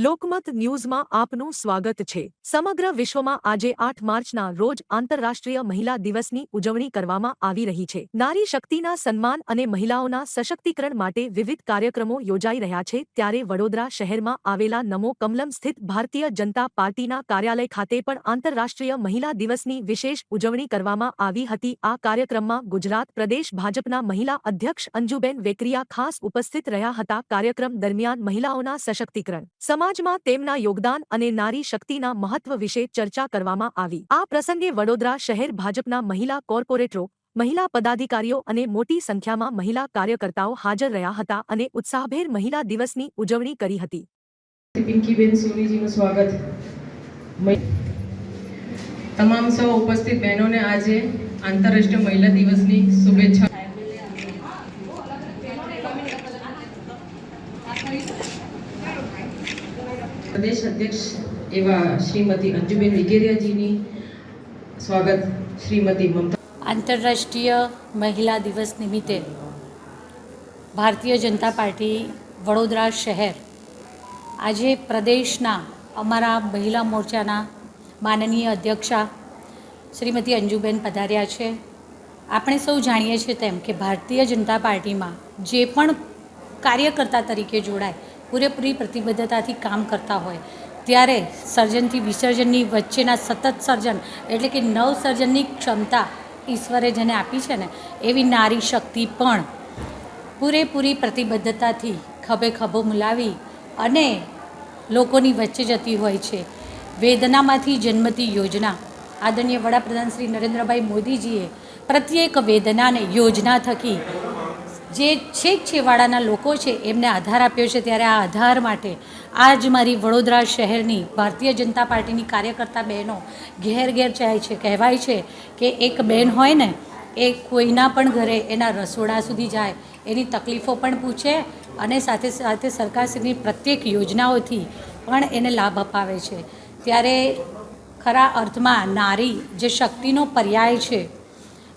લોકમત ન્યૂઝમાં આપનું સ્વાગત છે। સમગ્ર વિશ્વમાં આજે 8 માર્ચના રોજ આંતરરાષ્ટ્રીય મહિલા દિવસની ઉજવણી કરવામાં આવી રહી છે। નારી શક્તિના સન્માન અને મહિલાઓના સશક્તિકરણ માટે વિવિધ કાર્યક્રમો યોજાઈ રહ્યા છે। ત્યારે વડોદરા શહેરમાં આવેલા નમો કમલમ સ્થિત ભારતીય જનતા પાર્ટીના કાર્યાલય ખાતે પણ આંતરરાષ્ટ્રીય મહિલા દિવસની વિશેષ ઉજવણી કરવામાં આવી હતી। આ કાર્યક્રમમાં ગુજરાત પ્રદેશ ભાજપના મહિલા અધ્યક્ષ અંજુબેન વેકરિયા ખાસ ઉપસ્થિત રહ્યા હતા। કાર્યક્રમ દરમિયાન મહિલાઓના સશક્તિકરણ, સમાજમાં તેમના યોગદાન અને નારી શક્તિના મહત્વ વિશે ચર્ચા કરવામાં આવી। આ પ્રસંગે વડોદરા શહેર ભાજપના મહિલા કોર્પોરેટરો, મહિલા પદાધિકારીઓ અને મોટી સંખ્યામાં મહિલા કાર્યકર્તાઓ હાજર રહ્યા હતા અને ઉત્સાહભેર મહિલા દિવસની ઉજવણી કરી હતી। પિંકીબેન સોનીજીનું સ્વાગત। તમામ સૌ ઉપસ્થિત બહેનોને આજે આંતરરાષ્ટ્રીય મહિલા દિવસની શુભેચ્છા। प्रदेश अध्यक्ष एवं श्रीमती अंजुबेन वेकरिया जी नी स्वागत। श्रीमती ममता। आंतरराष्ट्रीय महिला दिवस निमित्ते भारतीय जनता पार्टी वडोदरा शहर आज प्रदेशना अमरा महिला मोर्चाना माननीय अध्यक्षा श्रीमती अंजुबेन पधार्या छे। आपणे सौ जाणीए छीए तेम के भारतीय जनता पार्टी में जे पण कार्यकर्ता तरीके जोड़ाय पूरेपूरी प्रतिबद्धताथी काम करता होय त्यारे सर्जनथी विसर्जननी वच्चेना सतत सर्जन एटले के नव सर्जननी क्षमता ईश्वरे जेने आपी छे ने एवी नारी शक्ति पण पूरेपूरी प्रतिबद्धताथी खभे खभो मिलावी अने लोकोनी वच्चे जती होय छे। वेदनामांथी जन्मती योजना आदरणीय वडाप्रधान श्री नरेन्द्रभाई मोदीजीए प्रत्येक वेदनाने योजना थकी जे छेक छेवाड़ाना लोको छे एमने आधार आप्यो छे। त्यारे आ आधार माटे आज मारी वडोदरा शहरनी भारतीय जनता पार्टीनी कार्यकर्ता बहनों घेर घेर जाय छे। कहेवाय छे के एक बहन होय ने ए कोईना पण घरे एना रसोड़ा सुधी जाय, एनी तकलीफो पण पूछे अने साथे साथे सरकारश्रीनी प्रत्येक योजनाओथी पण एने लाभ अपावे छे। त्यारे खरा अर्थमां नारी जे शक्तिनो पर्याय छे,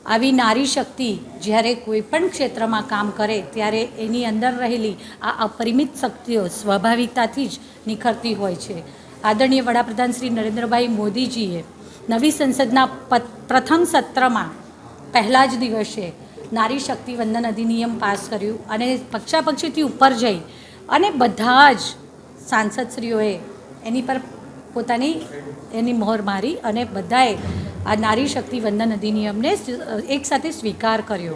आवी नारी शक्ति જ્યારે कोईपण क्षेत्र में काम करे त्यारे एनी अंदर रहेली आ अपरिमित शक्तिओ स्वाभाविकताथी ज निखरती होय छे। आदरणीय वडाप्रधान श्री नरेन्द्रभाई मोदीजीए नवी संसदना प्रथम सत्र में पहला ज दिवसे नारी शक्ति वंदन अधिनियम पास कर्युं अने पक्षापक्षीथी उपर जई अने बधा ज सांसदश्रीओए एनी पर पोतानी एनी मोहर मारी अने बधाए आ नारी शक्ति वंदन अधिनियम ने एक साथे स्वीकार कर्यो।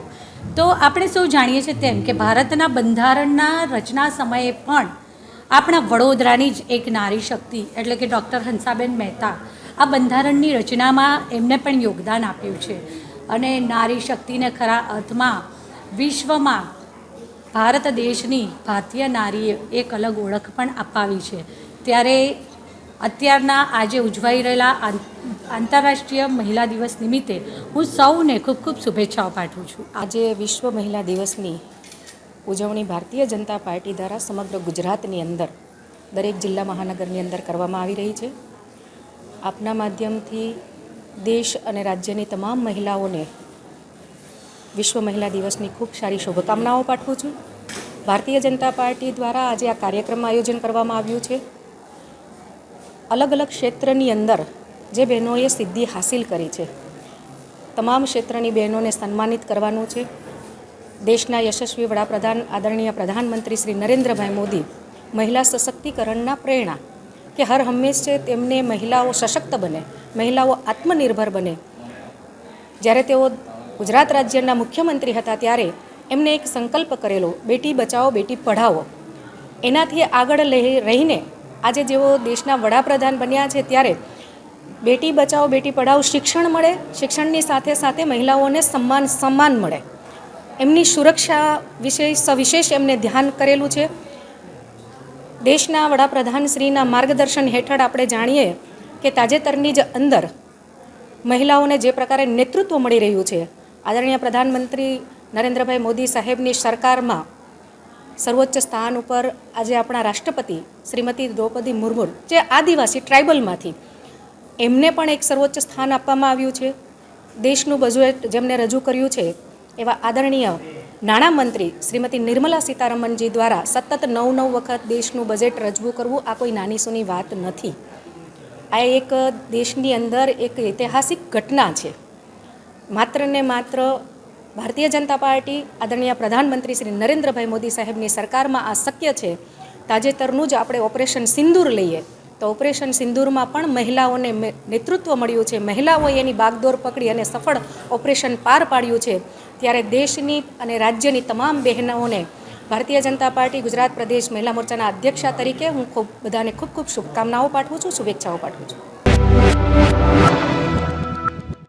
तो आपणे सौ जाणीए छीए तेम के भारतना बंधारणना रचना समये पण आपणा वडोदरानी ज एक नारी शक्ति एटले के डॉक्टर हंसाबेन मेहता आ बंधारणनी रचनामां एमणे पण योगदान आप्युं छे अने नारी शक्तिने खरा अर्थमां विश्वमां भारत देशनी भारतीय नारीए एक अलग ओळख पण अपावी छे। त्यारे अत्यारना आज उजवाई रहेला आंतरराष्ट्रीय महिला दिवस निमित्ते हूँ सौने खूब खूब शुभेच्छाओं पाठवुं छुं। आज विश्व महिला दिवसनी उजवणी भारतीय जनता पार्टी द्वारा समग्र गुजरातनी अंदर दरेक जिल्ला महानगरनी अंदर करवामां आवी रही छे। आपना माध्यमथी देश अने राज्यनी तमाम महिलाओने विश्व महिला दिवसनी खूब सारी शुभकामनाओं पाठवुं छुं। भारतीय जनता पार्टी द्वारा आज आ कार्यक्रम आयोजन करवामां आव्युं छे। अलग अलग क्षेत्रनी अंदर जे बहनोए सिद्धि हासिल करी छे तमाम क्षेत्रनी बहनोने सन्मानित करवानुं छे। देशना यशस्वी वडाप्रधान आदरणीय प्रधानमंत्री श्री नरेन्द्रभाई मोदी महिला सशक्तिकरणना प्रेरणा के हर हमेशा तेमने महिलाओ सशक्त बने, महिलाओ आत्मनिर्भर बने। ज्यारे तेओ गुजरात राज्यना मुख्यमंत्री हता त्यारे एमने एक संकल्प करेलो बेटी बचाओ बेटी पढ़ाओ। एनाथी आगळ रहीने આજે જેઓ દેશના વડાપ્રધાન બન્યા છે ત્યારે બેટી બચાવો બેટી પઢાઓ શિક્ષણ મળે, શિક્ષણની સાથે સાથે મહિલાઓને સન્માન મળે, એમની સુરક્ષા વિશે સવિશેષ એમને ધ્યાન કરેલું છે। દેશના વડાપ્રધાનશ્રીના માર્ગદર્શન હેઠળ આપણે જાણીએ કે તાજેતરની જ અંદર મહિલાઓને જે પ્રકારે નેતૃત્વ મળી રહ્યું છે, આદરણીય પ્રધાનમંત્રી નરેન્દ્રભાઈ મોદી સાહેબની સરકારમાં सर्वोच्च स्थान पर आज अपना राष्ट्रपति श्रीमती द्रौपदी मुर्मू जे आदिवासी ट्राइबल में एमने पण एक सर्वोच्च स्थान आपवामां आव्युं छे। देशनुं बजेट जेमने रजू कर्युं छे एवा आदरणीय નાણામંત્રી શ્રીમતી નિર્મલા સીતારમણજી દ્વારા સતત 9 વખત દેશનું બજેટ રજૂ કરવું આ કોઈ નાની સૂની વાત નથી. આ એક દેશની અંદર એક ઐતિહાસિક ઘટના છે. માત્ર ને માત્ર ભારતીય જનતા પાર્ટી આદરણીય પ્રધાનમંત્રી શ્રી નરેન્દ્રભાઈ મોદી સાહેબની સરકારમાં આ શક્ય છે. તાજેતરનું જ આપણે ઓપરેશન સિંદૂર લઈએ તો ઓપરેશન સિંદૂરમાં પણ મહિલાઓને નેતૃત્વ મળ્યું છે. મહિલાઓએ એની બાગદોર પકડી અને સફળ ઓપરેશન પાર પાડ્યું છે. ત્યારે દેશની અને રાજ્યની તમામ બહેનોને ભારતીય જનતા પાર્ટી ગુજરાત પ્રદેશ મહિલા મોરચાના અધ્યક્ષા તરીકે હું બધાને ખૂબ શુભકામનાઓ પાઠવું છું, શુભેચ્છાઓ પાઠવું છું.